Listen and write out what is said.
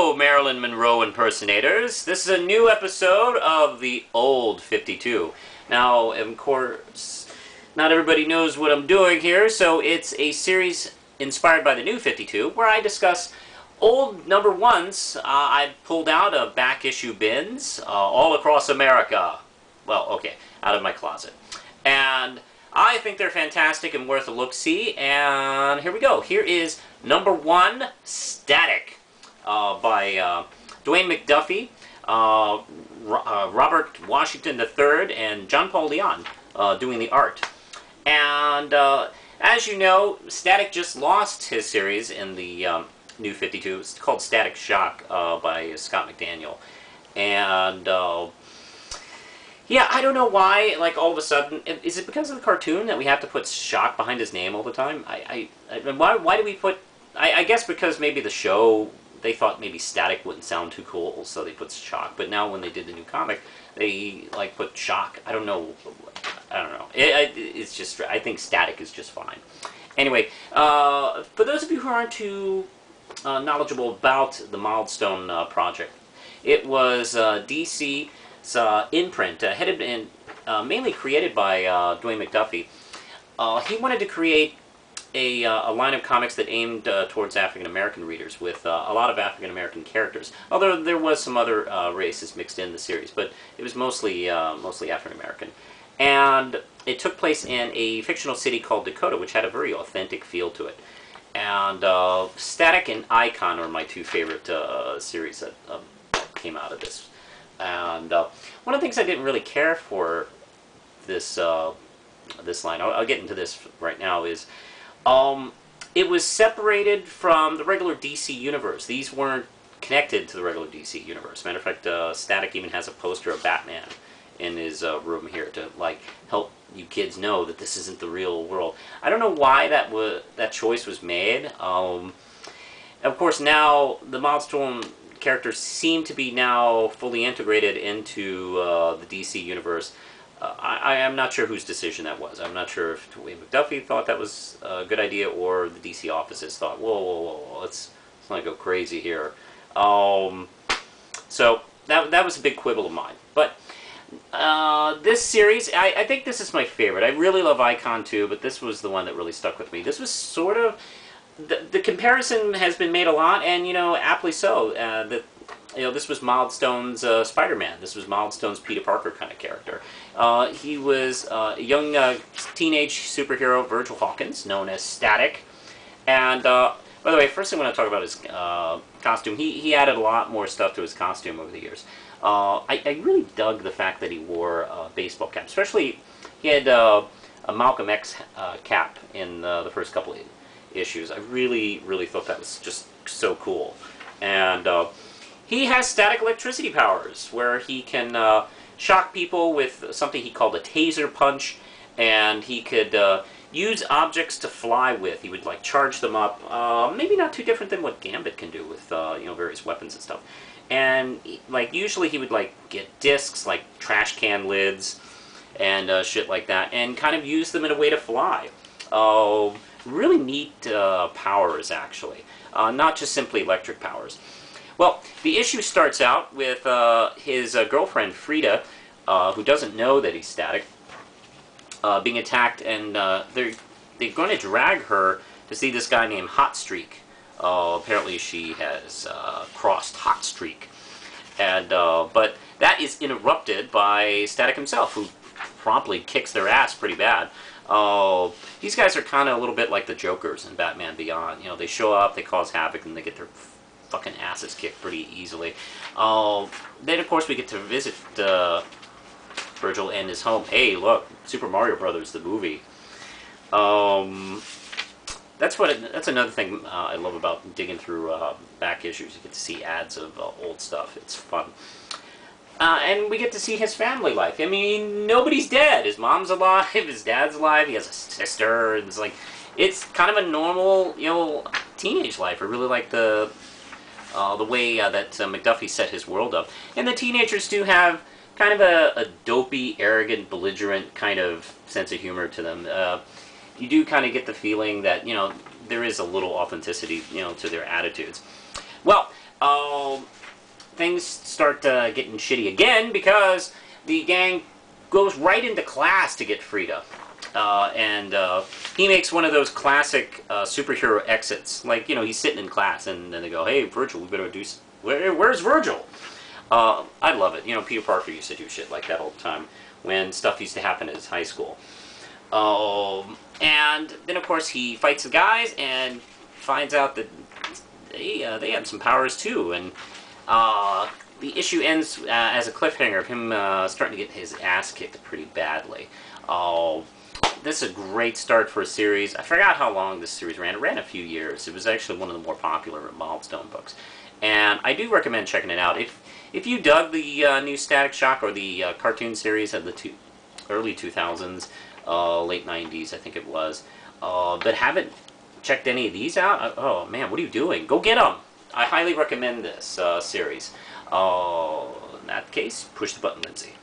Hello, Marilyn Monroe impersonators. This is a new episode of the Old 52. Now, of course, not everybody knows what I'm doing here, so it's a series inspired by the New 52, where I discuss old number ones I pulled out of back issue bins all across America. Well, okay, out of my closet. And I think they're fantastic and worth a look-see, and here we go. Here is number one, Static, by Dwayne McDuffie, Robert Washington III, and John Paul Leon doing the art. And as you know, Static just lost his series in the New 52. It's called Static Shock by Scott McDaniel. And yeah, I don't know why, like, all of a sudden, is it because of the cartoon that we have to put Shock behind his name all the time? Why do we put, I guess because maybe the show, they thought maybe Static wouldn't sound too cool, so they put Shock. But now when they did the new comic, they, like, put Shock. I don't know. It's just, I think Static is just fine. Anyway, for those of you who aren't too knowledgeable about the Milestone project, it was DC's imprint, headed and mainly created by Dwayne McDuffie. He wanted to create a line of comics that aimed towards African-American readers with a lot of African-American characters. Although there was some other races mixed in the series, but it was mostly African-American. And it took place in a fictional city called Dakota, which had a very authentic feel to it. And Static and Icon are my two favorite series that came out of this. And one of the things I didn't really care for this this line, I'll get into this right now, is it was separated from the regular DC universe. These weren't connected to the regular DC universe. Matter of fact, Static even has a poster of Batman in his room here to, like, help you kids know that this isn't the real world. I don't know why that choice was made. Of course, now the Milestone characters seem to be now fully integrated into the DC universe. I am not sure whose decision that was. I'm not sure if Dwayne McDuffie thought that was a good idea, or the DC offices thought, whoa, let's not go crazy here. So that was a big quibble of mine. But this series, I think this is my favorite. I really love Icon too, but this was the one that really stuck with me. This was sort of, the comparison has been made a lot, and, you know, aptly so. That, you know, this was Milestone's Spider-Man. This was Milestone's Peter Parker kind of character. He was a young teenage superhero, Virgil Hawkins, known as Static. And by the way, first thing I want to talk about is costume. He added a lot more stuff to his costume over the years. I really dug the fact that he wore a baseball cap. Especially, he had a Malcolm X cap in the first couple of issues. I really thought that was just so cool. And he has static electricity powers, where he can shock people with something he called a taser punch, and he could use objects to fly with. He would, like, charge them up. Maybe not too different than what Gambit can do with you know, various weapons and stuff. And, like, usually he would, like, get discs, like trash can lids and shit like that, and kind of use them in a way to fly. Really neat powers, actually. Not just simply electric powers. Well, the issue starts out with his girlfriend, Frida, who doesn't know that he's Static, being attacked, and they're going to drag her to see this guy named Hot Streak. Apparently she has crossed Hot Streak. And but that is interrupted by Static himself, who promptly kicks their ass pretty bad. These guys are kind of a little bit like the Jokers in Batman Beyond. You know, they show up, they cause havoc, and they get their fucking asses kicked pretty easily. Then, of course, we get to visit Virgil and his home. Hey, look, Super Mario Brothers, the movie. That's another thing I love about digging through back issues. You get to see ads of old stuff. It's fun. And we get to see his family life. I mean, nobody's dead. His mom's alive, his dad's alive, he has a sister. It's like, it's kind of a normal, you know, teenage life. I really like the way that McDuffie set his world up. And the teenagers do have kind of a dopey, arrogant, belligerent kind of sense of humor to them. You do kind of get the feeling that, you know, there is a little authenticity, you know, to their attitudes. Well, things start getting shitty again because the gang goes right into class to get Frida. And he makes one of those classic superhero exits. Like, you know, he's sitting in class and then they go, hey, Virgil, we better do... Where's Virgil? I love it. You know, Peter Parker used to do shit like that all the time when stuff used to happen in his high school. And then, of course, he fights the guys and finds out that they have some powers, too. And the issue ends as a cliffhanger of him starting to get his ass kicked pretty badly. This is a great start for a series. I forgot how long this series ran. It ran a few years. It was actually one of the more popular Milestone books. And I do recommend checking it out. If you dug the new Static Shock or the cartoon series of the early 2000s, late 90s, I think it was, but haven't checked any of these out, oh man, what are you doing? Go get them! I highly recommend this series. In that case, push the button, Lindsay.